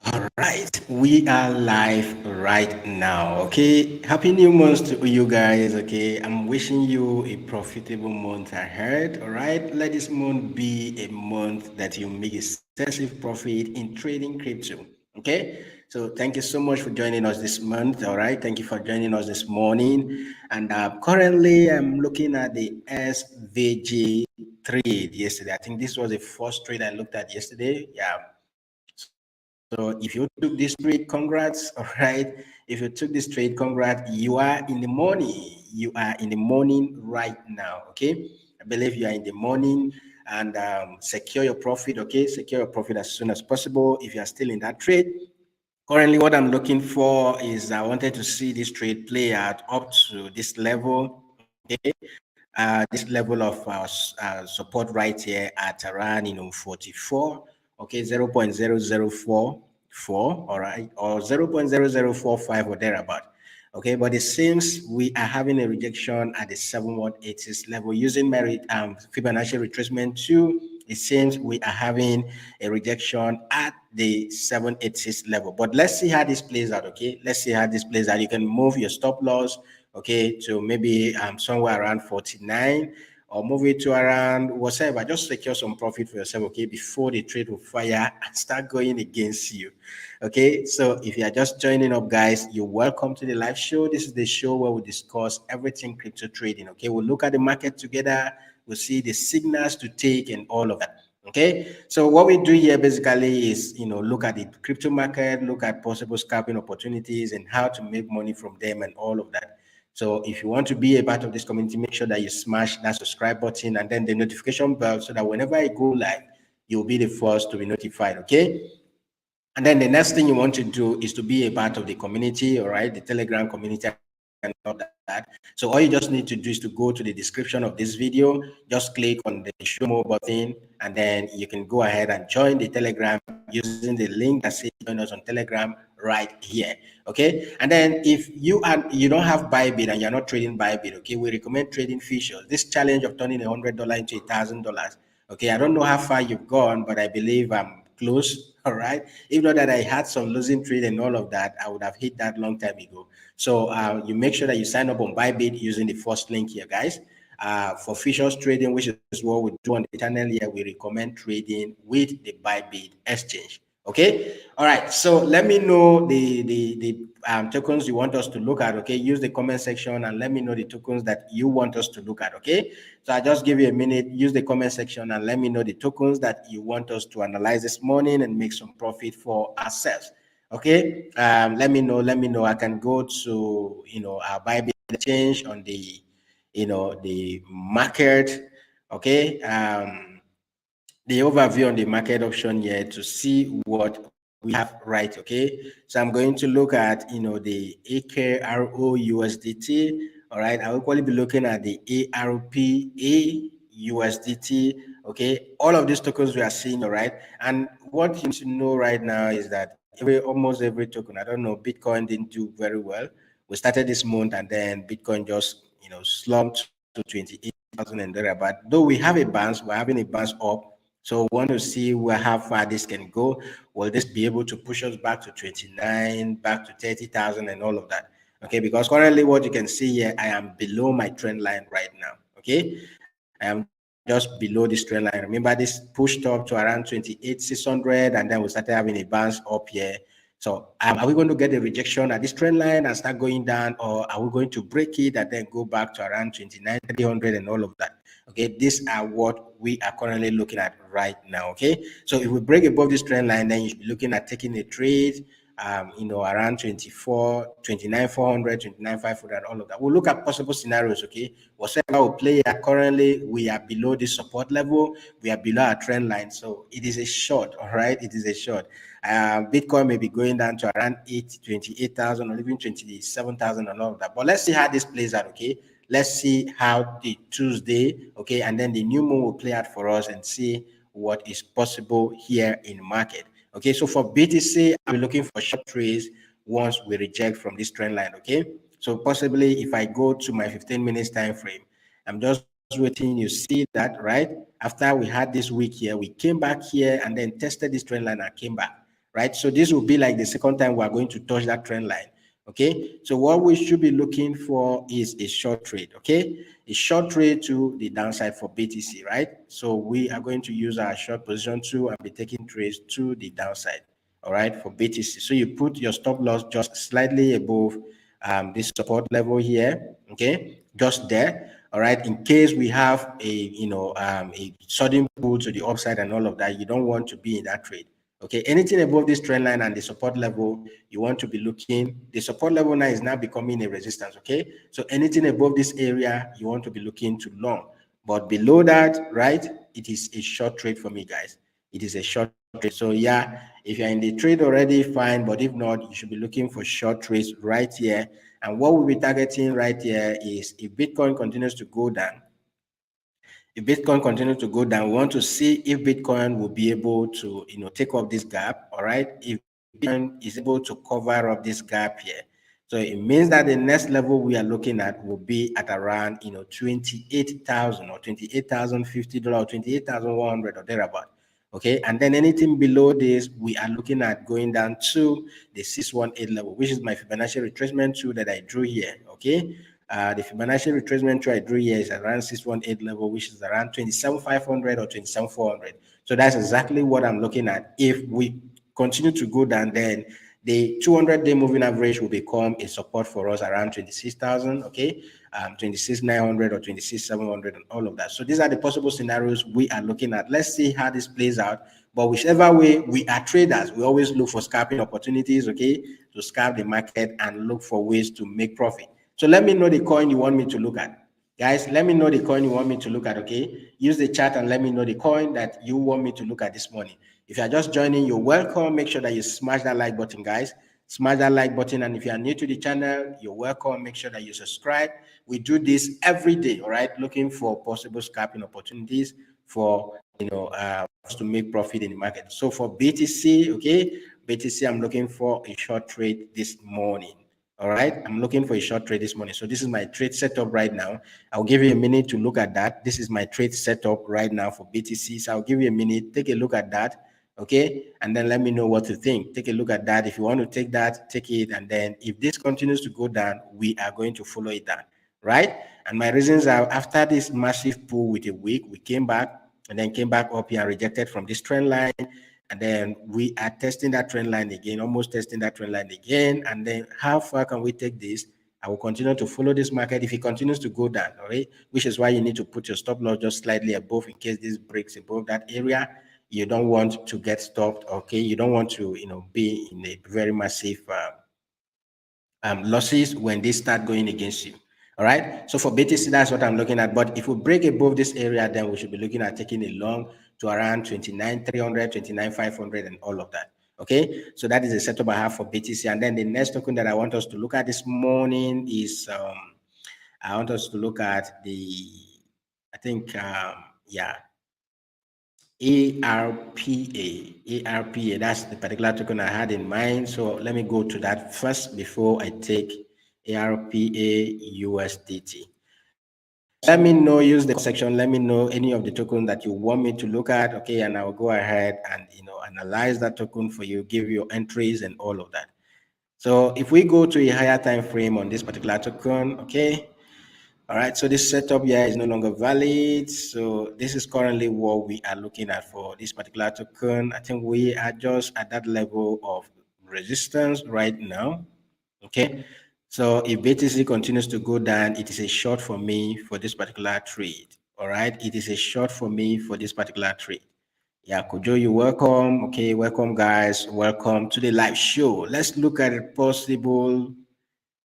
All right, we are live right now. Okay, happy new month to you guys. Okay, I'm wishing you a profitable month ahead. All right, let this month be a month that you make excessive profit in trading crypto. Okay, so thank you so much for joining us this month. All right, thank you for joining us this morning. And currently, I'm looking at the SVG trade yesterday. I think this was the first trade I looked at yesterday. Yeah, so if you took this trade, congrats. All right. If you took this trade, congrats. You are in the morning. You are in the morning right now. Okay. I believe you are in the morning and secure your profit. Okay. Secure your profit as soon as possible. If you are still in that trade, currently what I'm looking for is I wanted to see this trade play out up to this level. Okay. This level of support right here at around 44, okay, 0.0044, all right, or 0.0045 or thereabout. Okay, but it seems we are having a rejection at the 7180s level using merit Fibonacci retracement 2. It seems we are having a rejection at the 786 level, but let's see how this plays out. Okay, let's see how this plays out. You can move your stop loss, okay, to maybe somewhere around 49, or move it to around whatever. Just secure some profit for yourself, okay, before the trade will fire and start going against you. Okay, so if you are just joining up, guys, you're welcome to the live show. This is the show where we discuss everything crypto trading. Okay, we'll look at the market together, we'll see the signals to take and all of that. Okay, so what we do here basically is, look at the crypto market, look at possible scalping opportunities and how to make money from them and all of that. So if you want to be a part of this community, make sure that you smash that subscribe button and then the notification bell so that whenever I go live, you'll be the first to be notified. Okay. And then the next thing you want to do is to be a part of the community, all right, the Telegram community and all that. So all you just need to do is to go to the description of this video, just click on the show more button, and then you can go ahead and join the Telegram using the link that says join us on Telegram right here. Okay. And then if you don't have Bybit and you're not trading Bybit, okay, we recommend trading futures. This challenge of turning $100 into $1,000. Okay, I don't know how far you've gone, but I believe I'm close. All right. If not that I had some losing trade and all of that, I would have hit that long time ago. So you make sure that you sign up on Bybit using the first link here, guys. For futures trading, which is what we do on the channel here, we recommend trading with the Bybit exchange. Okay. All right. So let me know the tokens you want us to look at. Okay. Use the comment section and let me know the tokens that you want us to look at. Okay. So I just give you a minute. Use the comment section and let me know the tokens that you want us to analyze this morning and make some profit for ourselves. Okay. Let me know. Let me know. I can go to our Bybit exchange on the market. Okay. The overview on the market option here to see what we have, right? Okay, so I'm going to look at the AKRO USDT. All right, I will probably be looking at the ARPA USDT. Okay, all of these tokens we are seeing. All right, and what you need to know right now is that almost every token, I don't know, Bitcoin didn't do very well. We started this month and then Bitcoin just slumped to 28,000 and thereabout. Though we have a bounce, we're having a bounce up. So we want to see how far this can go. Will this be able to push us back to 29, back to 30,000 and all of that? Okay, because currently what you can see here, I am below my trend line right now. Okay, I am just below this trend line. Remember, this pushed up to around 28,600 and then we started having a bounce up here. So are we going to get a rejection at this trend line and start going down, or are we going to break it and then go back to around 29,300 and all of that? Okay, these are what we are currently looking at right now. Okay, so if we break above this trend line, then you should be looking at taking a trade around 24, 29,400, 29,500, all of that. We'll look at possible scenarios, okay? Whatever we play at currently, we are below the support level, we are below our trend line. So it is a short, all right? It is a short. Bitcoin may be going down to around 28,000 or even 27,000 and all of that. But let's see how this plays out, okay? Let's see how the Tuesday, okay, and then the new moon will play out for us and see what is possible here in the market. Okay, so for BTC, I'm looking for short trades once we reject from this trend line. Okay, so possibly if I go to my 15 minutes time frame, I'm just waiting. You see that, right? After we had this week here, we came back here and then tested this trend line and came back. right? So this will be like the second time we are going to touch that trend line. Okay, so what we should be looking for is a short trade. Okay, a short trade to the downside for BTC, right? So we are going to use our short position to and be taking trades to the downside, all right, for BTC. So you put your stop loss just slightly above this support level here, okay, just there, all right, in case we have a sudden pull to the upside and all of that. You don't want to be in that trade. Okay, anything above this trend line and the support level, you want to be looking. The support level now is now becoming a resistance. Okay, so anything above this area, you want to be looking to long. But below that, right, it is a short trade for me, guys. It is a short trade. So yeah, if you're in the trade already, fine. But if not, you should be looking for short trades right here. And what we'll be targeting right here is if Bitcoin continues to go down. If Bitcoin continues to go down, we want to see if Bitcoin will be able to, take up this gap. All right. If Bitcoin is able to cover up this gap here, so it means that the next level we are looking at will be at around, 28,000 or $28,050, 28,100 or thereabout. Okay, and then anything below this, we are looking at going down to the 618 level, which is my Fibonacci retracement tool that I drew here. Okay, the Fibonacci retracement tool I drew here is around 618 level, which is around 27,500 or 27,400. So that's exactly what I'm looking at. If we continue to go down, then the 200-day moving average will become a support for us around 26,000, okay, 26,900 or 26,700 and all of that. So these are the possible scenarios we are looking at. Let's see how this plays out. But whichever way, we are traders. We always look for scalping opportunities, okay, to scalp the market and look for ways to make profit. So let me know the coin you want me to look at. Guys, let me know the coin you want me to look at, okay? Use the chat and let me know the coin that you want me to look at this morning. If you are just joining, you're welcome. Make sure that you smash that like button, guys. Smash that like button. And if you are new to the channel, you're welcome. Make sure that you subscribe. We do this every day, all right? Looking for possible scalping opportunities for, us to make profit in the market. So for BTC, okay, BTC, I'm looking for a short trade this morning. All right, I'm looking for a short trade this morning. So this is my trade setup right now. I'll give you a minute to look at that. This is my trade setup right now for BTC. So I'll give you a minute, take a look at that. Okay, and then let me know what to think. Take a look at that. If you want to take that, take it. And then if this continues to go down, we are going to follow it down, right? And my reasons are, after this massive pull with a week, we came back and then came back up here and rejected from this trend line. And then we are testing that trend line again, almost testing that trend line again. And then how far can we take this? I will continue to follow this market if it continues to go down, all right? Which is why you need to put your stop loss just slightly above in case this breaks above that area. You don't want to get stopped, okay? You don't want to, be in a very massive losses when they start going against you. All right. So for BTC, that's what I'm looking at. But if we break above this area, then we should be looking at taking a long to around 29,300, 29,500, and all of that. Okay. So that is the setup I have for BTC. And then the next token that I want us to look at this morning is I want us to look at the, I think, yeah, ARPA, that's the particular token I had in mind. So let me go to that first before I take ARPA USDT. Let me know, use the section, let me know any of the tokens that you want me to look at, okay, and I'll go ahead and, analyze that token for you, give you entries and all of that. So if we go to a higher time frame on this particular token, okay, all right, so this setup here is no longer valid. So this is currently what we are looking at for this particular token. I think we are just at that level of resistance right now. Okay, so if BTC continues to go down, it is a short for me for this particular trade. All right, it is a short for me for this particular trade. Yeah, Kojo, you welcome. Okay, welcome guys. Welcome to the live show. Let's look at possible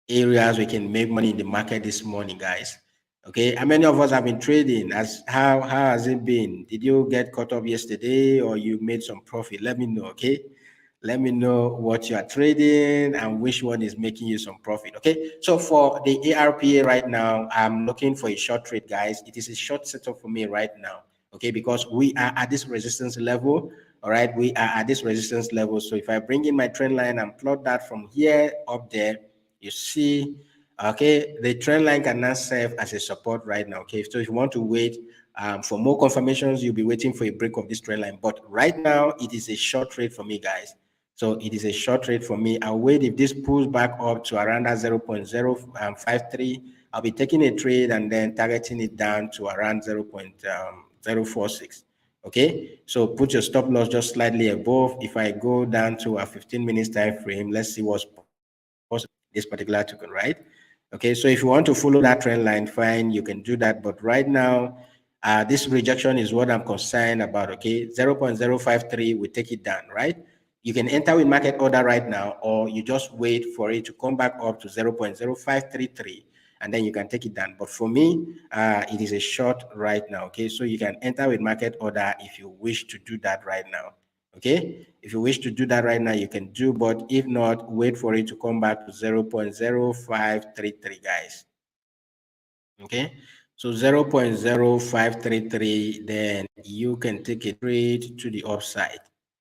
areas we can make money in the market this morning, guys. Okay, how many of us have been trading? How has it been? Did you get caught up yesterday or you made some profit? Let me know. Okay, let me know what you are trading and which one is making you some profit. Okay, so for the ARPA right now, I'm looking for a short trade, guys. It is a short setup for me right now. Okay, because we are at this resistance level. All right, we are at this resistance level. So if I bring in my trend line and plot that from here up there, you see, okay, the trend line can now serve as a support right now. Okay, so if you want to wait for more confirmations, you'll be waiting for a break of this trend line. But right now, it is a short trade for me, guys. So it is a short trade for me. I'll wait if this pulls back up to around that 0.053. I'll be taking a trade and then targeting it down to around 0.046. Okay, so put your stop loss just slightly above. If I go down to a 15 minutes time frame, let's see what's possible this particular token, right? Okay, so if you want to follow that trend line, fine, you can do that. But right now, this rejection is what I'm concerned about. Okay, 0.053, we take it down, right? You can enter with market order right now, or you just wait for it to come back up to 0.0533, and then you can take it down. But for me, it is a short right now. Okay, so you can enter with market order if you wish to do that right now. Okay, if you wish to do that right now, you can do, but if not, wait for it to come back to 0.0533, guys. Okay, so 0.0533, then you can take a trade to the upside.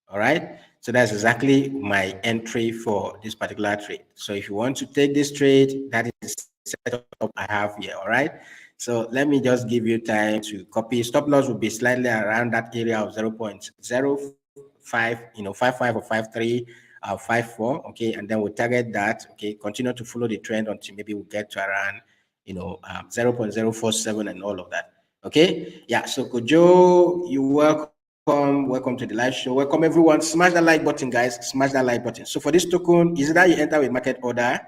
All right, so that's exactly my entry for this particular trade. So if you want to take this trade, that is the setup I have here. All right, so let me just give you time to copy. Stop loss will be slightly around that area of 0.05, 55 or 53, 54. Okay, and then we'll target that. Okay, continue to follow the trend until maybe we get to around 0.047 and all of that. Okay, yeah. So Kojo, you welcome to the live show. Welcome everyone. Smash that like button, guys. Smash that like button. So for this token, is that you enter with market order,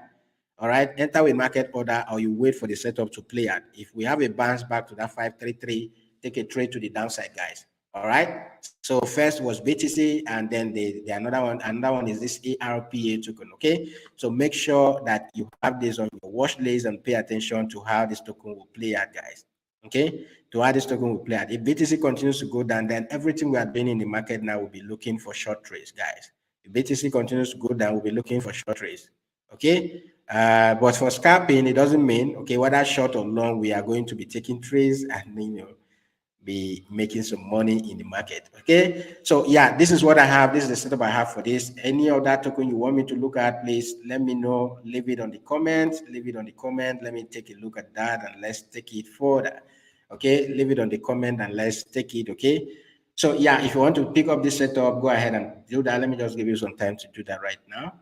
all right? Enter with market order, or you wait for the setup to play out. If we have a bounce back to that 533, take a trade to the downside, guys. All right. So first was BTC, and then the another one is this ARPA token. Okay. So make sure that you have this on your watch list and pay attention to how this token will play out, guys. Okay. To how this token will play out. If BTC continues to go down, then everything we are doing in the market now will be looking for short trades, guys. If BTC continues to go down, we'll be looking for short trades. Okay. But for scalping, it doesn't mean whether short or long, we are going to be taking trades and be making some money in the market. Okay, so yeah, this is what I have. This is the setup I have for this. Any other token you want me to look at, please let me know. Leave it on the comments. Leave it on the comment. Let me take a look at that and let's take it further. Okay, leave it on the comment and let's take it. Okay, so yeah, if you want to pick up this setup, go ahead and do that. Let me just give you some time to do that right now.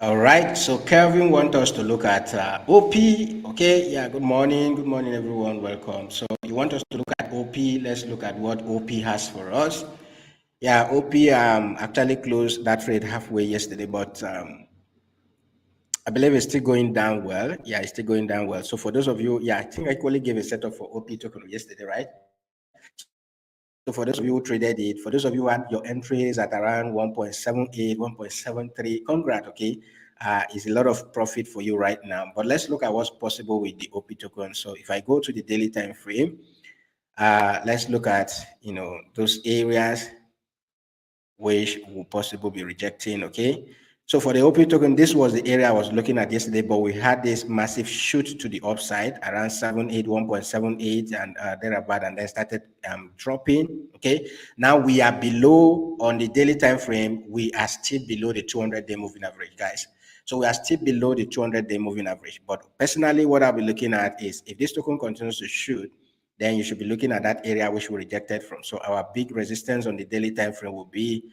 All right, so Kelvin wants us to look at OP. Okay, yeah, good morning, everyone, welcome. So you want us to look at OP? Let's look at what OP has for us. Yeah, OP actually closed that trade halfway yesterday, but I believe it's still going down well. Yeah, it's still going down well. So for those of you, yeah, I think I equally gave a setup for OP token yesterday, right? So for those of you who traded it, for those of you who had your entries at around 1.78, 1.73, congrats, okay? It's a lot of profit for you right now. But let's look at what's possible with the OP token. So if I go to the daily time frame, let's look at, those areas which will possibly be rejecting, okay? So for the OP token, this was the area I was looking at yesterday, but we had this massive shoot to the upside around 1.78 and thereabout, and then started dropping. Okay, now we are below on the daily time frame. We are still below the 200-day moving average, guys. So we are still below the 200-day moving average. But personally, what I'll be looking at is if this token continues to shoot, then you should be looking at that area which we rejected from. So our big resistance on the daily time frame will be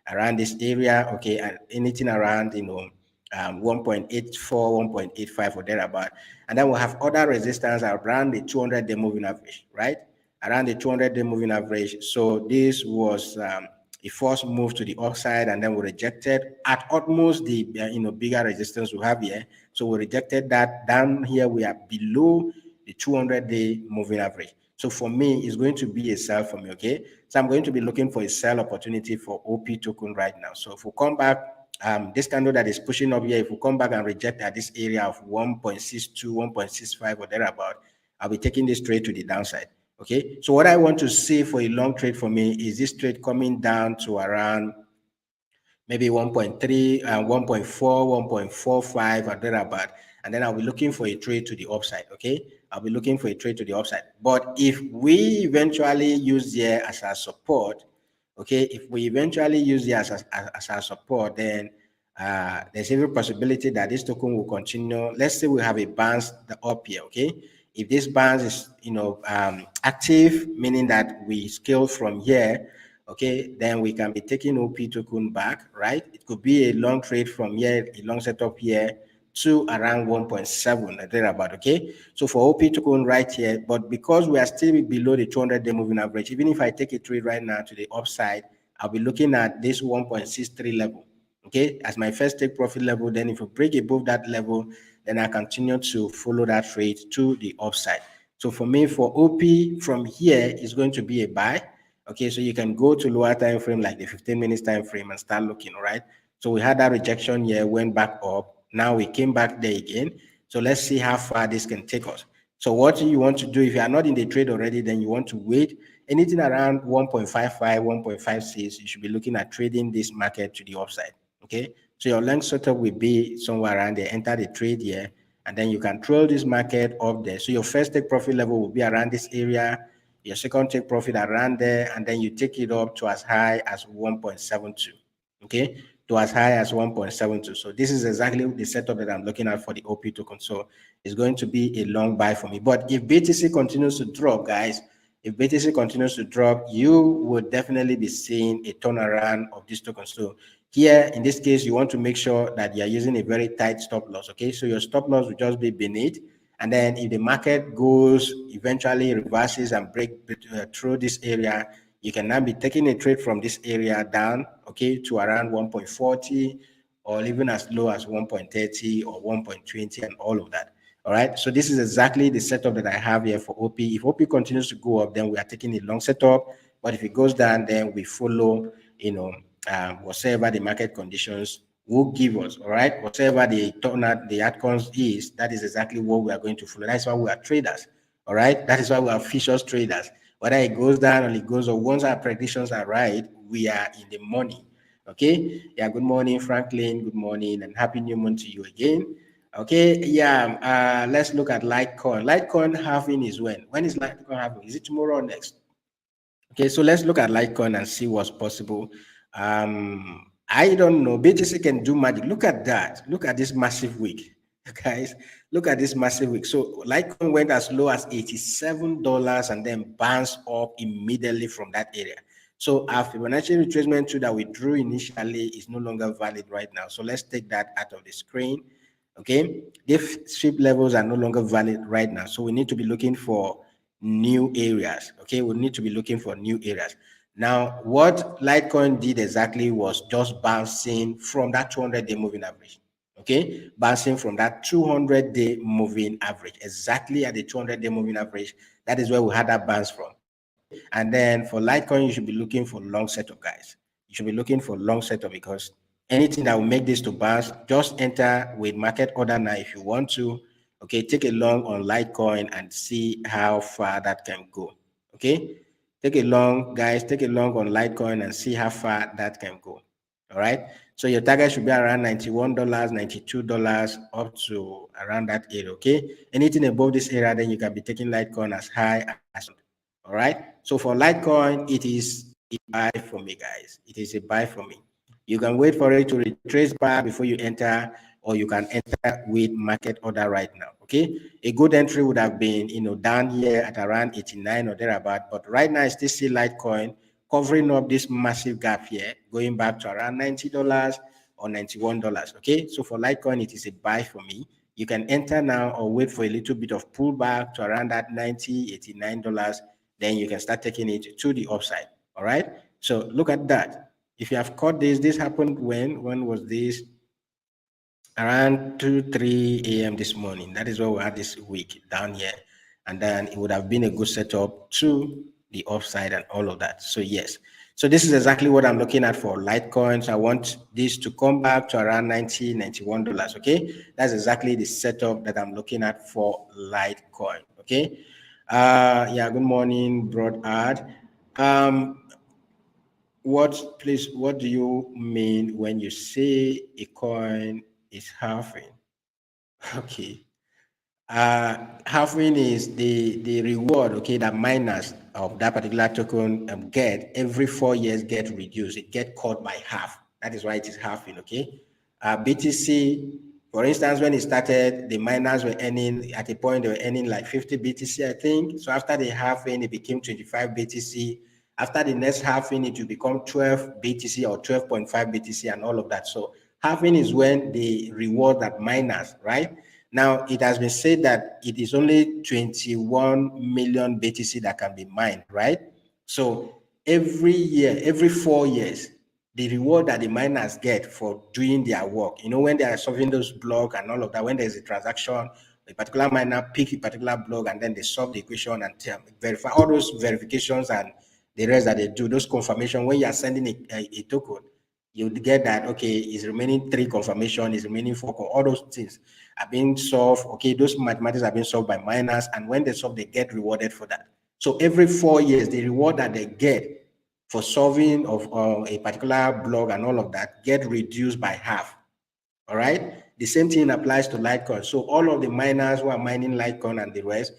around this area, okay, and anything around 1.84, 1.85 or thereabout. And then we'll have other resistance around the 200-day moving average, right? Around the 200-day moving average. So this was a first move to the upside, and then we rejected at almost the bigger resistance we have here. So we rejected that. Down here we are below the 200-day moving average. So for me, it's going to be a sell for me, okay? So I'm going to be looking for a sell opportunity for OP token right now. So if we come back, this candle that is pushing up here, if we come back and reject at this area of 1.62, 1.65 or thereabout, I'll be taking this trade to the downside. Okay, so what I want to see for a long trade for me is this trade coming down to around maybe 1.3 and 1.4, 1.45 or thereabout. And then I'll be looking for a trade to the upside. Okay. I'll be looking for a trade to the upside. But if we eventually use here as our support, okay, if we eventually use here as our support, then there's every possibility that this token will continue. Let's say we have a bounce up here. Okay. If this bounce is, active, meaning that we scale from here, okay, then we can be taking OP token back, right? It could be a long trade from here, a long setup here to around 1.7 thereabout, okay? So for OP token right here, but because we are still below the 200-day moving average, even if I take a trade right now to the upside, I'll be looking at this 1.63 level, okay, as my first take profit level. Then if we break above that level, then I continue to follow that trade to the upside. So for me, for OP from here is going to be a buy. Okay, so you can go to lower time frame like the 15 minutes time frame and start looking, right? So we had that rejection here, went back up. Now we came back there again. So let's see how far this can take us. So what you want to do, if you are not in the trade already, then you want to wait. Anything around 1.55, 1.56, you should be looking at trading this market to the upside. Okay, so your length setup will be somewhere around there. Enter the trade here, and then you can trail this market up there. So your first take profit level will be around this area, your second take profit around there, and then you take it up to as high as 1.72. Okay, to as high as 1.72. So this is exactly the setup that I'm looking at for the OP token. So it's going to be a long buy for me. But if BTC continues to drop, guys, if BTC continues to drop, you would definitely be seeing a turnaround of this token. So here, in this case, you want to make sure that you're using a very tight stop loss. Okay, so your stop loss will just be beneath. And then if the market goes, eventually reverses and break through this area, you can now be taking a trade from this area down, okay, to around 1.40 or even as low as 1.30 or 1.20 and all of that. All right, so this is exactly the setup that I have here for OP. If OP continues to go up, then we are taking a long setup. But if it goes down, then we follow, whatever the market conditions will give us. All right, whatever the outcomes is, that is exactly what we are going to follow. That's why we are traders. All right, that is why we are futures traders. Whether it goes down or it goes up, once our predictions are right, we are in the money. Okay, yeah, good morning, Franklin. Good morning, and happy new month to you again. Okay, yeah, let's look at Litecoin. Litecoin halving is when? When is Litecoin halving? Is it tomorrow or next? Okay, so let's look at Litecoin and see what's possible. I don't know. BTC can do magic. Look at that. Look at this massive week, guys. Look at this massive week. So Litecoin went as low as $87 and then bounced up immediately from that area. So our Fibonacci retracement tool that we drew initially is no longer valid right now. So let's take that out of the screen. Okay, these sweep levels are no longer valid right now. So we need to be looking for new areas. Okay, we need to be looking for new areas. Now, what Litecoin did exactly was just bouncing from that 200-day moving average. Okay, bouncing from that 200-day moving average, exactly at the 200-day moving average. That is where we had that bounce from. Okay, and then for Litecoin, you should be looking for long setup, guys. You should be looking for long setup because anything that will make this to bounce, just enter with market order now if you want to. Okay, take a long on Litecoin and see how far that can go. Okay, take a long, guys, take a long on Litecoin and see how far that can go. All right, so your target should be around $91, $92 up to around that area. Okay, anything above this area, then you can be taking Litecoin as high as. All right, so for Litecoin, it is a buy for me, guys. It is a buy for me. You can wait for it to retrace back before you enter, or you can enter with market order right now. Okay, a good entry would have been, down here at around 89 or thereabout, but right now I still see Litecoin covering up this massive gap here, going back to around $90 or $91. Okay, so for Litecoin, it is a buy for me. You can enter now or wait for a little bit of pullback to around that $90, $89. Then you can start taking it to the upside. All right, so look at that. If you have caught this happened when was this? Around 2 3 a.m. this morning. That is what we had this week down here, and then it would have been a good setup to the upside and all of that. So yes, so this is exactly what I'm looking at for Litecoin. So I want this to come back to around $90 $91. Okay, that's exactly the setup that I'm looking at for Litecoin. Okay, Yeah, good morning, Broad. What do you mean when you say a coin is halving? Okay. Halving is the reward, okay, that miners of that particular token get every 4 years get reduced. It get cut by half. That is why it is halving, okay. BTC, for instance, when it started, the miners were earning at a point they were earning like 50 BTC, I think. So after the halving, it became 25 BTC. After the next halving, it will become 12 BTC or 12.5 BTC and all of that. So halving is when the reward that miners, right? Now, it has been said that it is only 21 million BTC that can be mined, right? So every year, every 4 years, the reward that the miners get for doing their work, when they are solving those blocks and all of that, when there's a transaction, a particular miner pick a particular block and then they solve the equation and verify all those verifications and the rest that they do, those confirmation, when you are sending a token, you get that, okay, is remaining 3 confirmation, is remaining 4, all those things are being solved. Okay, those mathematics are being solved by miners, and when they solve, they get rewarded for that. So every 4 years, the reward that they get for solving of a particular block and all of that get reduced by half. All right. The same thing applies to Litecoin. So all of the miners who are mining Litecoin and the rest,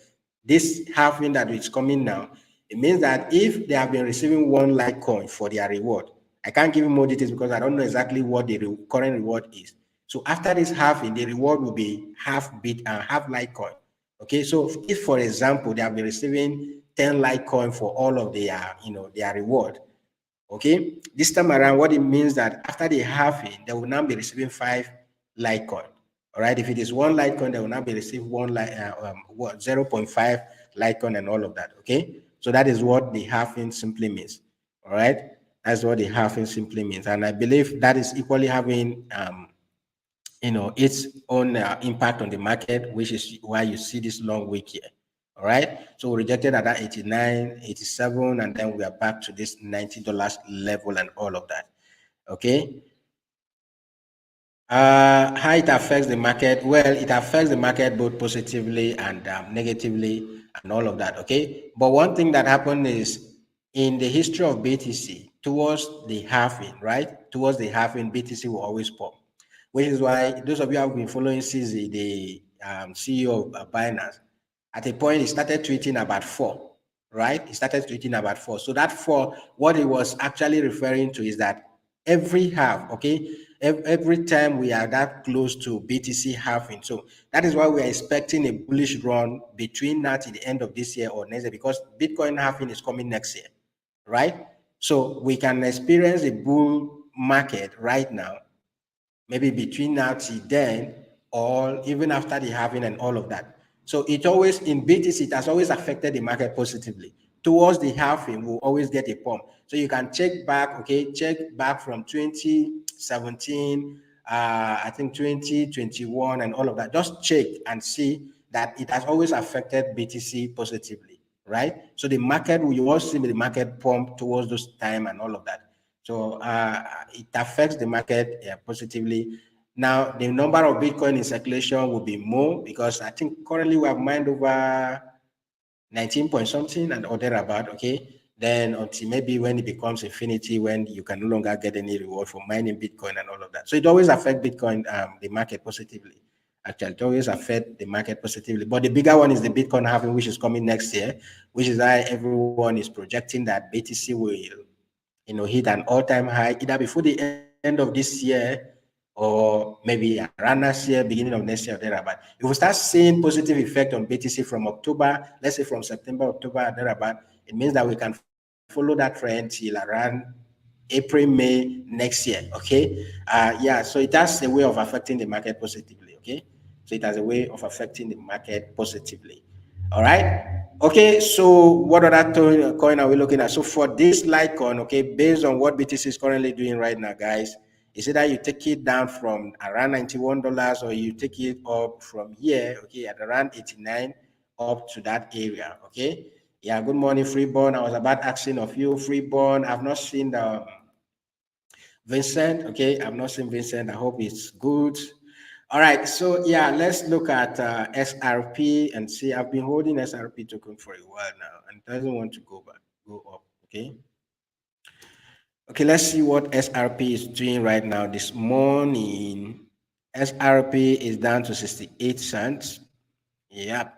this halving that is coming now, it means that if they have been receiving one Litecoin for their reward, I can't give you more details because I don't know exactly what the current reward is. So after this halving, the reward will be half Litecoin. Okay, so if, for example, they have been receiving 10 Litecoin for all of their reward, okay, this time around, what it means that after the halving, they will now be receiving 5 Litecoin. All right, if it is 1 Litecoin, they will now be receiving 0.5 Litecoin and all of that. Okay, so that is what the halving simply means. All right, that's what the halving simply means, and I believe that is equally having its own impact on the market, which is why you see this long week here. All right. So we rejected at that 89, 87, and then we are back to this $90 level and all of that. Okay. How it affects the market? Well, it affects the market both positively and negatively and all of that. Okay. But one thing that happened is in the history of BTC, towards the halving, right? Towards the halving, BTC will always pop, which is why those of you who have been following CZ, the CEO of Binance, at a point he started tweeting about 4, right? He started tweeting about 4. So that 4, what he was actually referring to is that every half, okay, every time we are that close to BTC halving. So that is why we are expecting a bullish run between now to the end of this year or next year, because Bitcoin halving is coming next year, right? So we can experience a bull market right now, maybe between now till then, or even after the halving and all of that. So it always, in BTC, it has always affected the market positively. Towards the halving, we'll always get a pump. So you can check back, okay, check back from 2017, I think 2021 and all of that. Just check and see that it has always affected BTC positively, right? So the market, you also see the market pump towards those time and all of that. So it affects the market positively. Now, the number of Bitcoin in circulation will be more because I think currently we have mined over 19 point something and or thereabout, okay? Then until maybe when it becomes infinity, when you can no longer get any reward for mining Bitcoin and all of that. So it always affects Bitcoin, the market positively. Actually, it always affects the market positively. But the bigger one is the Bitcoin halving, which is coming next year, which is why everyone is projecting that BTC will hit an all-time high either before the end of this year or maybe around next year, beginning of next year or thereabout. If we start seeing positive effect on BTC from October, let's say from September, October, thereabout, it means that we can follow that trend till around April, May next year. Okay. Yeah. So it has a way of affecting the market positively. Okay. So it has a way of affecting the market positively. All right. Okay. So what other coin are we looking at? So for this Litecoin, okay, based on what BTC is currently doing right now, guys, is either you take it down from around $91 or you take it up from here, okay, at around 89 up to that area. Okay. Yeah, good morning, Freeborn. I was about asking of you, Freeborn. I've not seen the Vincent. Okay, I've not seen Vincent. I hope it's good. All right, so yeah, let's look at SRP and see. I've been holding SRP token for a while now and it doesn't want to go back, go up. Okay. Okay, let's see what SRP is doing right now. This morning, SRP is down to 68 cents. Yep.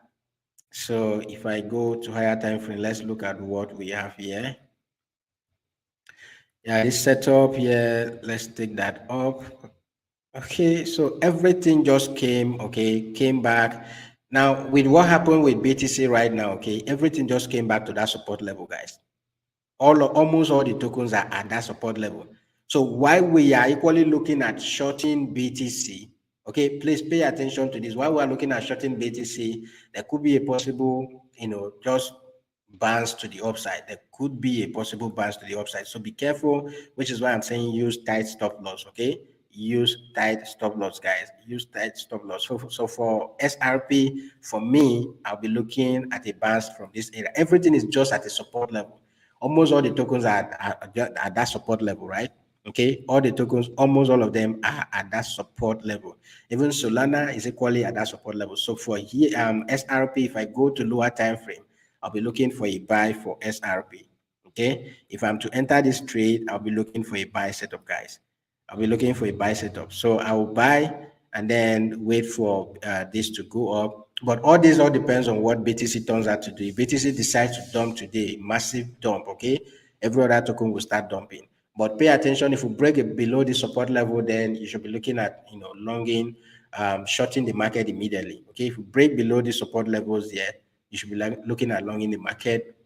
So if I go to higher time frame, let's look at what we have here. Yeah, this setup here, let's take that up. Okay, so everything just came, okay, came back. Now, with what happened with BTC right now, okay, everything just came back to that support level, guys. Almost all the tokens are at that support level. So while we are equally looking at shorting BTC, okay, please pay attention to this. While we are looking at shorting BTC, there could be a possible, just bounce to the upside. There could be a possible bounce to the upside. So be careful, which is why I'm saying use tight stop loss, okay? Use tight stop loss, guys. Use tight stop loss. So for SRP, for me, I'll be looking at a bounce from this area. Everything is just at a support level. Almost all the tokens are at that support level, right? Okay, all the tokens, almost all of them are at that support level. Even Solana is equally at that support level. So for here, SRP, if I go to lower time frame, I'll be looking for a buy for SRP. Okay, if I'm to enter this trade, I'll be looking for a buy setup, guys. I'll be looking for a buy setup. So I will buy and then wait for this to go up. But all this all depends on what BTC turns out to do. If BTC decides to dump today, massive dump, okay, every other token will start dumping. But pay attention, if we break it below the support level, then you should be looking at, longing, shorting the market immediately. Okay, if you break below the support levels there, you should be looking at longing the market,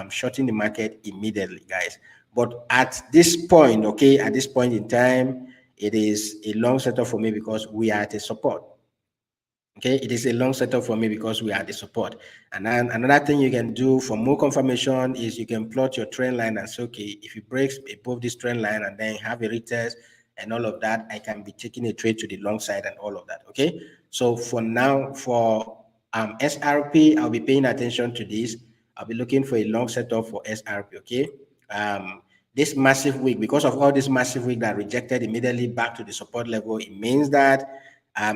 shorting the market immediately, guys. But at this point, okay, at this point in time, it is a long setup for me because we are at a support. Okay, it is a long setup for me because we are the support. And then another thing you can do for more confirmation is you can plot your trend line and say, okay, if it breaks above this trend line and then have a retest and all of that, I can be taking a trade to the long side and all of that. Okay, so for now, for SRP, I'll be paying attention to this. I'll be looking for a long setup for SRP. Okay, this massive week, because of all this massive week that rejected immediately back to the support level, it means that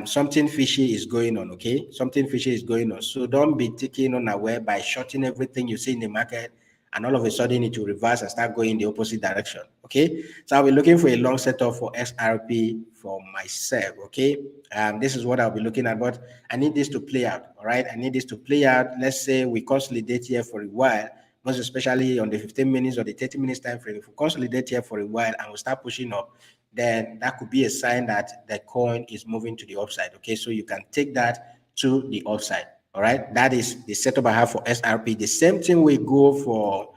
something fishy is going on, okay? Something fishy is going on. So don't be taken unaware by shorting everything you see in the market and all of a sudden it will reverse and start going in the opposite direction, okay? So I'll be looking for a long setup for SRP for myself, okay? This is what I'll be looking at, but I need this to play out, all right? I need this to play out. Let's say we consolidate here for a while, most especially on the 15 minutes or the 30 minutes time frame. If we consolidate here for a while and we start pushing up, then that could be a sign that the coin is moving to the upside. Okay, so you can take that to the upside. All right, that is the setup I have for SRP. The same thing we go for,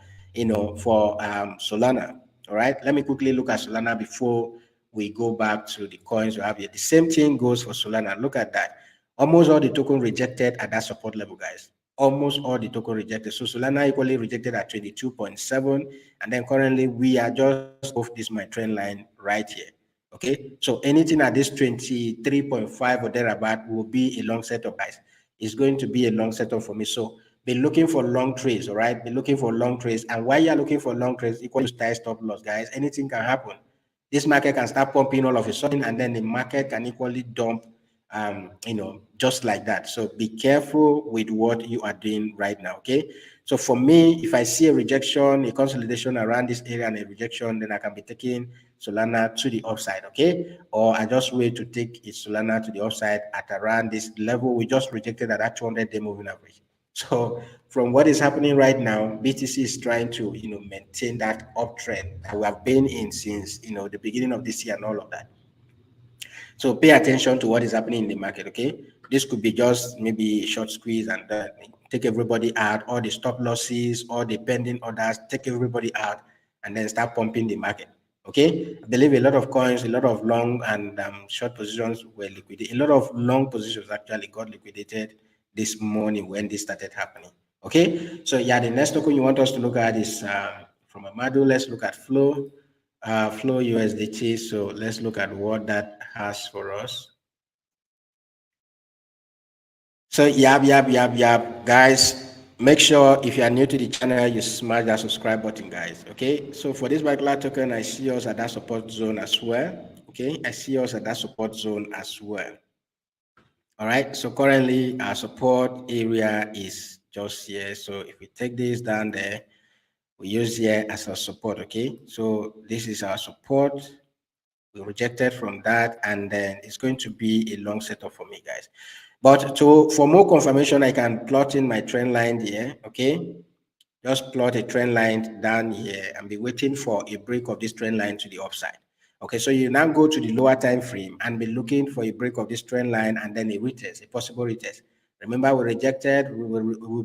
for Solana. All right, let me quickly look at Solana before we go back to the coins we have here. The same thing goes for Solana. Look at that. Almost all the token rejected at that support level, guys. Almost all the token rejected. So Solana equally rejected at 22.7, and then currently we are just off this my trend line right here. Okay, so anything at this 23.5 or thereabout will be a long setup, guys. It's going to be a long setup for me. So be looking for long trades, all right? Be looking for long trades. And while you're looking for long trades, equal to tight stop loss, guys. Anything can happen. This market can start pumping all of a sudden, and then the market can equally dump, just like that. So be careful with what you are doing right now, okay? So for me, if I see a rejection, a consolidation around this area and a rejection, then I can be taking Solana to the upside, okay? Or I just wait to take Solana to the upside at around this level we just rejected at that 200-day moving average. So from what is happening right now, BTC is trying to, maintain that uptrend that we have been in since, the beginning of this year and all of that. So pay attention to what is happening in the market, okay? This could be just maybe a short squeeze and take everybody out, all the stop losses, all the pending orders, take everybody out, and then start pumping the market, okay? I believe a lot of coins, a lot of long and short positions were liquidated. A lot of long positions actually got liquidated this morning when this started happening, okay? So yeah, the next token you want us to look at is from Amado. Let's look at Flow. Flow USDT. So let's look at what that has for us. So yap, guys, make sure if you are new to the channel, you smash that subscribe button, guys. Okay, so for this particular token, I see us at that support zone as well. Okay, I see us at that support zone as well. All right, so currently our support area is just here. So if we take this down there, we use here as a support, okay? So this is our support. We rejected from that, and then it's going to be a long setup for me, guys. But for more confirmation, I can plot in my trend line here, okay? Just plot a trend line down here and be waiting for a break of this trend line to the upside. Okay, so you now go to the lower time frame and be looking for a break of this trend line and then a retest, a possible retest. Remember, we've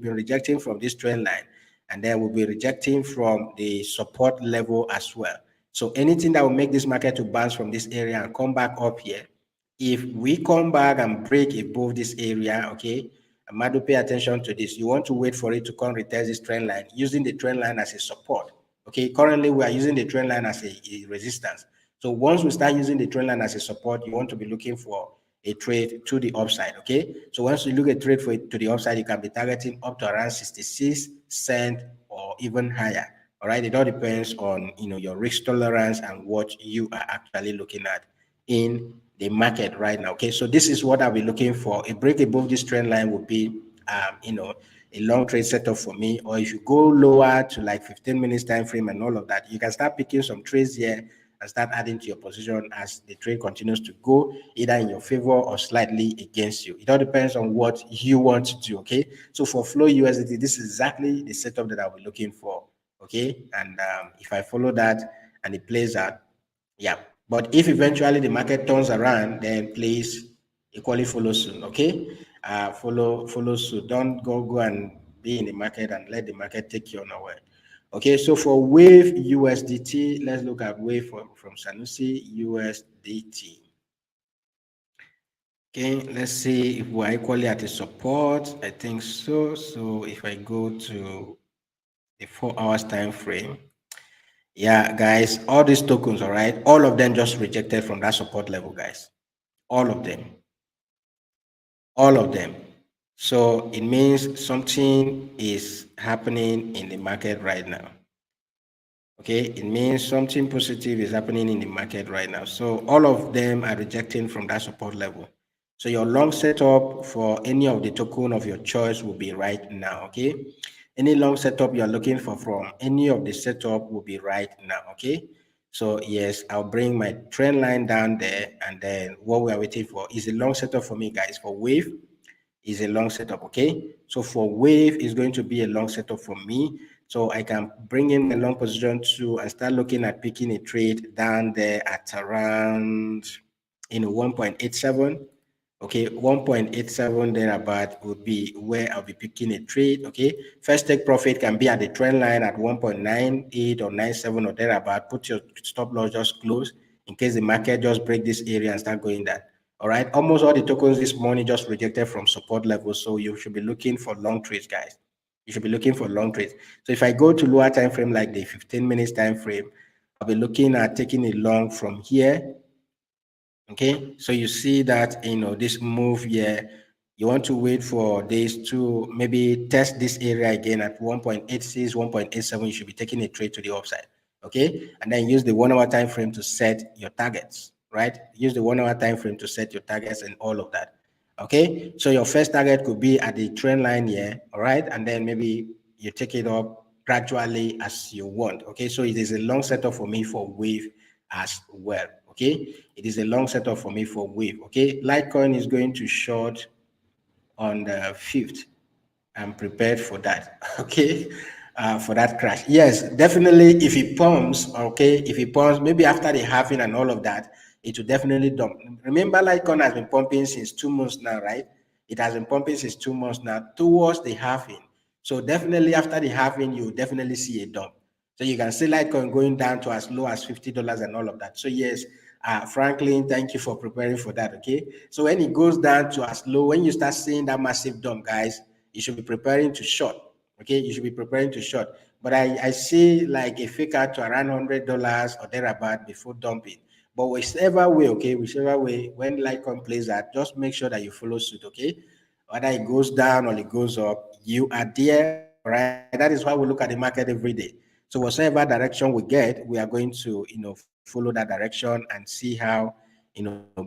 been rejecting from this trend line, and then we'll be rejecting from the support level as well. So anything that will make this market to bounce from this area and come back up here, if we come back and break above this area, okay, Amado, pay attention to this. You want to wait for it to come retest this trend line, using the trend line as a support. Okay, currently we are using the trend line as a resistance. So once we start using the trend line as a support, you want to be looking for a trade to the upside. Okay, so once you look at trade for it to the upside, you can be targeting up to around 66 cents or even higher. All right, it all depends on your risk tolerance and what you are actually looking at in the market right now. Okay, so this is what I'll be looking for. A break above this trend line would be, a long trade setup for me. Or if you go lower to like 15 minutes time frame and all of that, you can start picking some trades here and start adding to your position as the trade continues to go either in your favor or slightly against you. It all depends on what you want to do. Okay, so for Flow USDT, this is exactly the setup that I'll be looking for. Okay, and if I follow that and it plays out, yeah. But if eventually the market turns around, then please equally follow soon. Okay, follow suit. Don't go and be in the market and let the market take you on away. Okay, so for Wave USDT, let's look at Wave from Sanusi USDT. Okay, let's see if we're equally at a support. I think so. So if I go to the 4 hours time frame, yeah, guys, all these tokens, all right, all of them just rejected from that support level, guys. All of them. All of them. So it means something is happening in the market right now. Okay, it means something positive is happening in the market right now. So all of them are rejecting from that support level. So your long setup for any of the token of your choice will be right now. Okay, any long setup you're looking for from any of the setup will be right now. Okay, so yes, I'll bring my trend line down there, and then what we are waiting for is a long setup for me, guys. For Wave is a long setup. Okay, so for Wave is going to be a long setup for me. So I can bring in a long position too and start looking at picking a trade down there at around 1.87. Okay, 1.87 thereabout would be where I'll be picking a trade. Okay, first take profit can be at the trend line at 1.98 or 97 or thereabout. Put your stop loss just close in case the market just break this area and start going down. All right, almost all the tokens this morning just rejected from support levels, so you should be looking for long trades, guys. You should be looking for long trades. So if I go to lower time frame like the 15 minutes time frame, I'll be looking at taking a long from here. Okay, so you see that this move here, you want to wait for this to maybe test this area again at 1.86, 1.87. You should be taking a trade to the upside. Okay, and then use the 1 hour time frame to set your targets, right? Use the 1 hour time frame to set your targets and all of that. Okay, so your first target could be at the trend line here, all right, and then maybe you take it up gradually as you want. Okay, so it is a long setup for me for Wave as well. Okay, it is a long setup for me for Wave. Okay, Litecoin is going to short on the 5th. I'm prepared for that. Okay, for that crash. Yes, definitely. If it pumps, okay, if it pumps, maybe after the halving and all of that, it will definitely dump. Remember, Litecoin has been pumping since 2 months now, right? It has been pumping since 2 months now towards the halving. So definitely after the halving, you will definitely see a dump. So you can see Litecoin going down to as low as $50 and all of that. So yes, Franklin, thank you for preparing for that. Okay. So when it goes down to as low, when you start seeing that massive dump, guys, you should be preparing to short. Okay, you should be preparing to short. But I see like a fake out to around $100 or thereabout before dumping. But whichever way, okay, whichever way, when Litecoin plays that, just make sure that you follow suit. Okay, whether it goes down or it goes up, you are there. Right, that is why we look at the market every day. So whatever direction we get, we are going to follow that direction and see how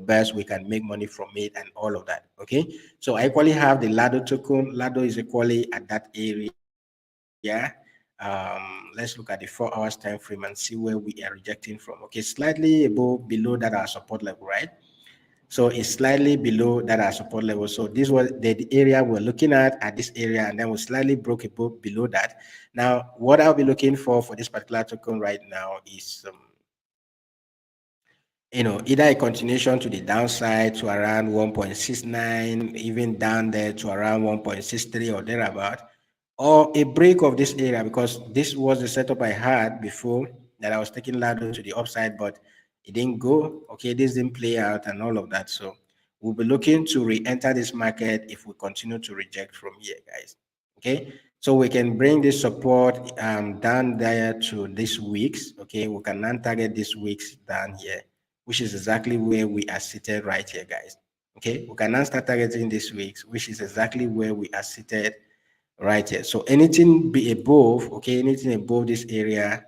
best we can make money from it and all of that. Okay, so I equally have the Lado token. Lado is equally at that area. Let's look at the 4 hours time frame and see where we are rejecting from. Okay, slightly above, below that our support level, right? So it's slightly below that our support level. So this was the area we're looking at this area, and then we slightly broke above below that. Now, what I'll be looking for this particular token right now is either a continuation to the downside to around 1.69, even down there to around 1.63 or thereabout, or a break of this area, because this was the setup I had before that I was taking Lado to the upside, but it didn't go. Okay, this didn't play out and all of that. So we'll be looking to re-enter this market if we continue to reject from here, guys. Okay, so we can bring this support down there to this week's. Okay, we can now target this week's down here, which is exactly where we are seated right here, guys. Okay, we can now start targeting this week's, which is exactly where we are seated right here. So anything be above, okay, anything above this area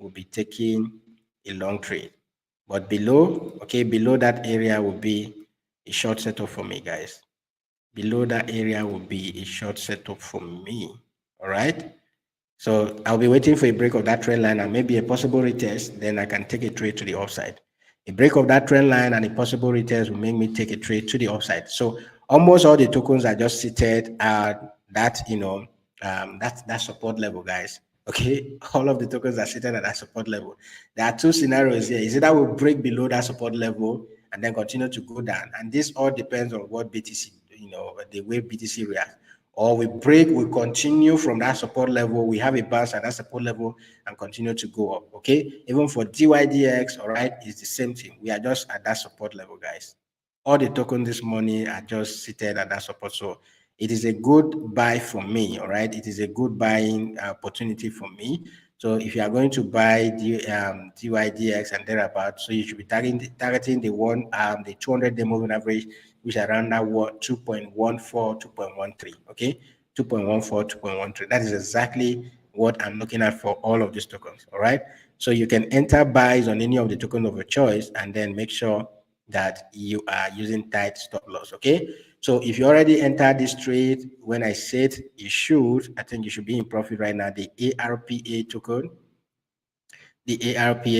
will be taking a long trade. But below, okay, below that area will be a short setup for me, guys. Below that area will be a short setup for me. All right. So I'll be waiting for a break of that trend line and maybe a possible retest. Then I can take a trade to the upside. A break of that trend line and a possible retest will make me take a trade to the upside. So almost all the tokens are just seated at that, that support level, guys. Okay, all of the tokens are seated at that support level. There are two scenarios here. Is either we break below that support level and then continue to go down, and this all depends on what BTC, the way BTC reacts. Or we break, we continue from that support level, we have a bounce at that support level and continue to go up. Okay, even for DYDX, all right, it's the same thing. We are just at that support level, guys. All the tokens this morning are just seated at that support. So it is a good buy for me. All right, it is a good buying opportunity for me. So if you are going to buy DYDX and thereabout, so you should be targeting the 200-day moving average, which is around that 2.14, 2.13. Okay, 2.14, 2.13. That is exactly what I'm looking at for all of these tokens. All right, so you can enter buys on any of the tokens of your choice, and then make sure that you are using tight stop loss. Okay, so if you already entered this trade, when I said you should, I think you should be in profit right now. The ARPA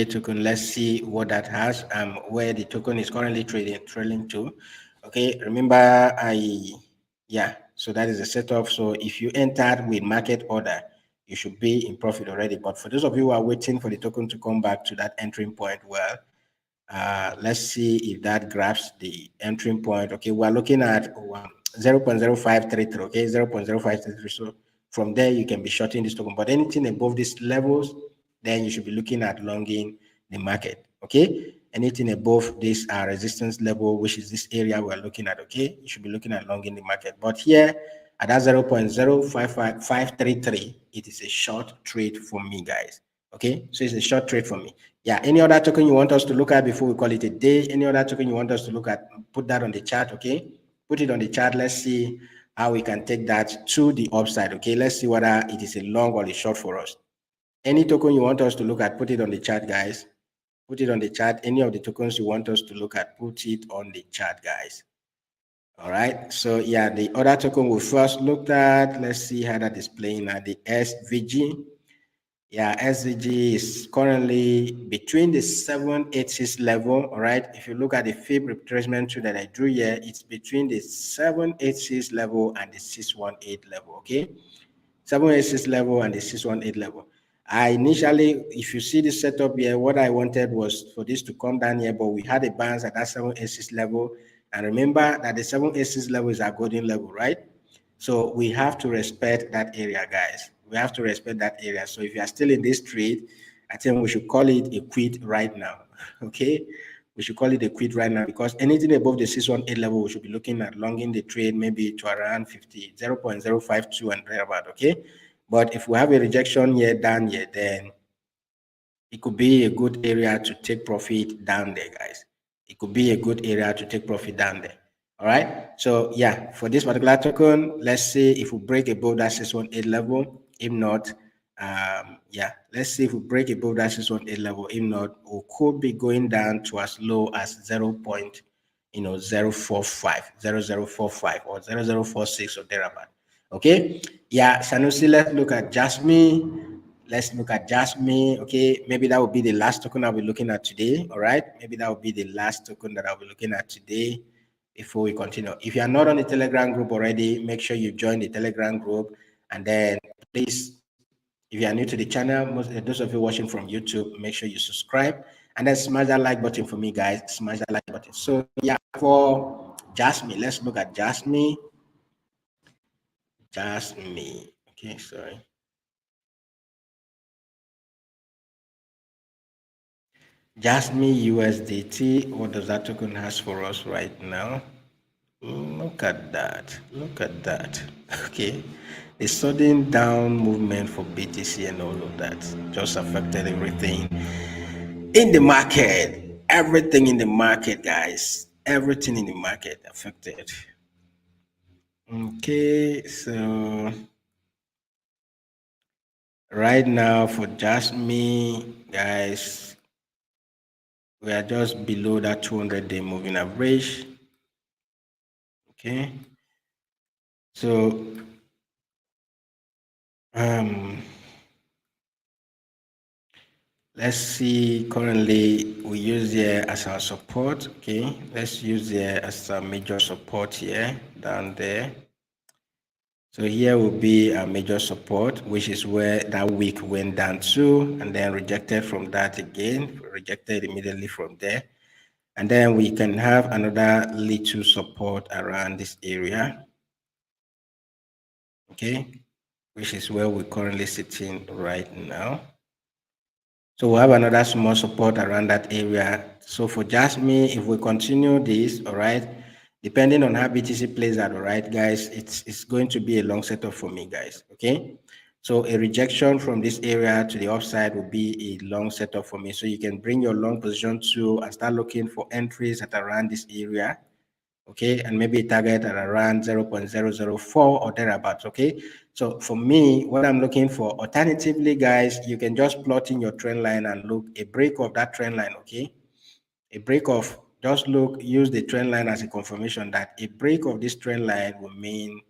token, let's see what that has, where the token is currently trailing to. Okay, remember so that is a setup. So if you entered with market order, you should be in profit already. But for those of you who are waiting for the token to come back to that entering point, well, let's see if that grabs the entering point. Okay, we're looking at 0.0533. Okay, 0.0533. So from there, you can be shorting this token. But anything above these levels, then you should be looking at longing the market. Okay, anything above this resistance level, which is this area we're looking at. Okay, you should be looking at longing the market. But here at that 0.055533, it is a short trade for me, guys. Okay, so it's a short trade for me. Yeah, any other token you want us to look at before we call it a day? Any other token you want us to look at? Put that on the chart. Okay, put it on the chart. Let's see how we can take that to the upside. Okay, let's see whether it is a long or a short for us. Any token you want us to look at, put it on the chart, guys. Put it on the chart. Any of the tokens you want us to look at, put it on the chart, guys. All right, so yeah, the other token we first looked at, let's see how that is playing at the SVG. Yeah, SVG is currently between the 786 level. All right, if you look at the fib retracement tool that I drew here, it's between the 786 level and the 618 level. Okay, 786 level and the 618 level. I initially, if you see the setup here, what I wanted was for this to come down here, but we had a bounce at that 786 level. And remember that the 786 level is our golden level, right? So we have to respect that area, guys. We have to respect that area. So if you are still in this trade, I think we should call it a quit right now. Okay, we should call it a quit right now, because anything above the 618 level, we should be looking at longing the trade maybe to around 0.052 and thereabout. Okay, but if we have a rejection here down here, then it could be a good area to take profit down there, guys. It could be a good area to take profit down there. All right. So yeah, for this particular token, let's say if we break above that 618 level, if not, Yeah, let's see if we break above that 618 level. If not, we could be going down to as low as 0.045 or 0046 or thereabout. Okay, yeah, Sanusi, let's look at Jasmine. Let's look at Jasmine. Okay, maybe that will be the last token I'll be looking at today. All right, maybe that will be the last token that I'll be looking at today before we continue. If you are not on the Telegram group already, make sure you join the Telegram group, and then please, if you are new to the channel, those of you watching from YouTube, make sure you subscribe and then smash that like button for me, guys. Smash that like button. So yeah, for Jasmine, let's look at Jasmine. Jasmine. Okay, sorry. Jasmine USDT. What does that token has for us right now? Look at that. Look at that. Okay. The sudden down movement for BTC and all of that just affected everything in the market. Everything in the market, guys. Everything in the market affected. Okay, so right now for Jasmine, guys, we are just below that 200-day moving average. Okay, so let's see. Currently, we use here as our support. Okay, let's use here as a major support here down there. So here will be a major support, which is where that wick went down to, and then rejected from that again, rejected immediately from there. And then we can have another little support around this area. Okay, which is where we're currently sitting right now. So we'll have another small support around that area. So for Jasmine, if we continue this, all right, depending on how BTC plays out, all right, guys, it's going to be a long setup for me, guys. Okay, so a rejection from this area to the upside will be a long setup for me. So you can bring your long position to and start looking for entries at around this area. Okay, and maybe target at around 0.004 or thereabouts. Okay, so for me, what I'm looking for, alternatively, guys, you can just plot in your trend line and look a break of that trend line. Okay, a break of, just look, use the trend line as a confirmation that a break of this trend line will mean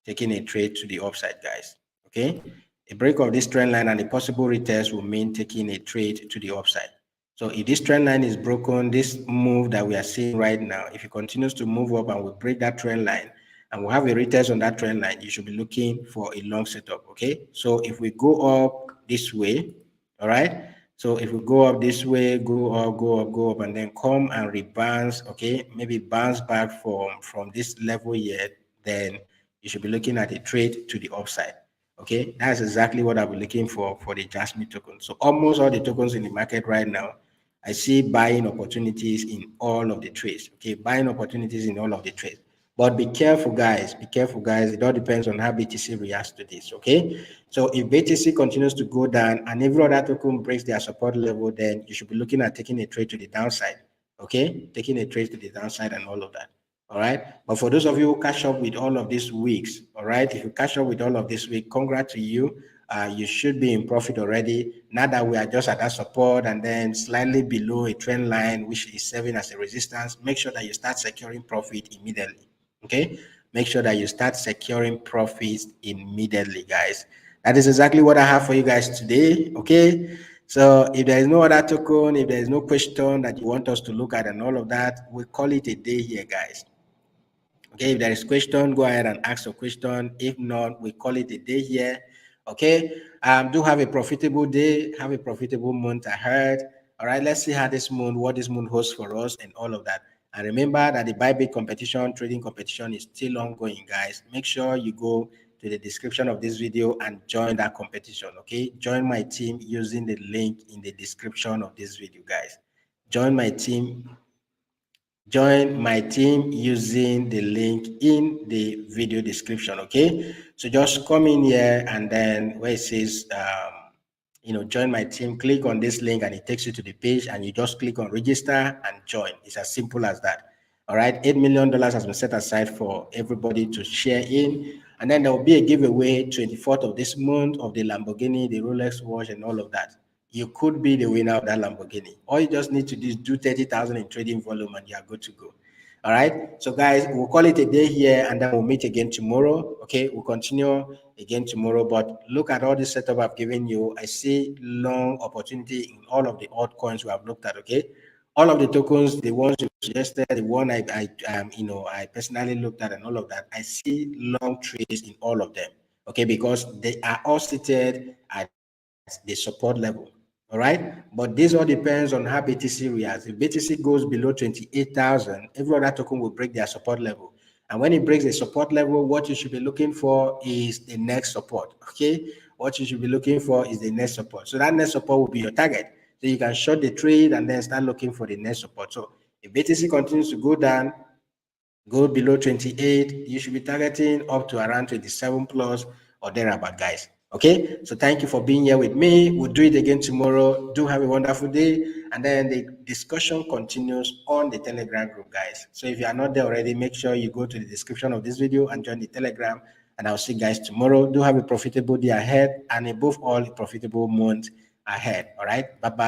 taking a trade to the upside, guys. Okay, a break of this trend line and a possible retest will mean taking a trade to the upside. So if this trend line is broken, this move that we are seeing right now, if it continues to move up and we break that trend line and we have a retest on that trend line, you should be looking for a long setup. Okay, so if we go up this way, all right, so if we go up this way, go up, and then come and rebalance, okay, maybe bounce back from this level here, then you should be looking at a trade to the upside. Okay, that's exactly what I'll be looking for the Jasmine token. So almost all the tokens in the market right now, I see buying opportunities in all of the trades. Okay, buying opportunities in all of the trades. But be careful, guys. Be careful, guys. It all depends on how BTC reacts to this. Okay, so if BTC continues to go down and every other token breaks their support level, then you should be looking at taking a trade to the downside. Okay, taking a trade to the downside and all of that. All right. But for those of you who catch up with all of these weeks, all right, if you catch up with all of this week, congrats to you. You should be in profit already. Now that we are just at that support and then slightly below a trend line, which is serving as a resistance, make sure that you start securing profit immediately. Okay. Make sure that you start securing profits immediately, guys. That is exactly what I have for you guys today. Okay. So if there is no other token, if there is no question that you want us to look at and all of that, we call it a day here, guys. Okay, if there is question, go ahead and ask a question. If not, we call it a day here. Okay, do have a profitable day, have a profitable month ahead. All right, let's see how this moon, what this moon hosts for us and all of that. And remember that the Bybit competition, trading competition is still ongoing, guys. Make sure you go to the description of this video and join that competition. Okay, join my team using the link in the description of this video, guys. Join my team using the link in the video description. Okay, so just come in here and then where it says join my team, click on this link and it takes you to the page and you just click on register and join. It's as simple as that. All right, $8 million has been set aside for everybody to share in. And then there will be a giveaway 24th of this month of the Lamborghini, the Rolex watch, and all of that. You could be the winner of that Lamborghini. All you just need to do is do 30,000 in trading volume and you are good to go. All right. So guys, we'll call it a day here and then we'll meet again tomorrow. Okay. We'll continue again tomorrow. But look at all the setup I've given you. I see long opportunity in all of the altcoins we have looked at. Okay. All of the tokens, the ones you suggested, the one I personally looked at and all of that, I see long trades in all of them. Okay, because they are all seated at the support level. All right, but this all depends on how BTC reacts. If BTC goes below 28,000, every other token will break their support level. And when it breaks the support level, what you should be looking for is the next support. Okay, what you should be looking for is the next support. So that next support will be your target. So you can short the trade and then start looking for the next support. So if BTC continues to go down, go below 28, you should be targeting up to around 27 plus or thereabout, guys. Okay, so thank you for being here with me. We'll do it again tomorrow. Do have a wonderful day. And then the discussion continues on the Telegram group, guys. So if you are not there already, make sure you go to the description of this video and join the Telegram. And I'll see you guys tomorrow. Do have a profitable day ahead and above all, a profitable month ahead. All right, bye bye.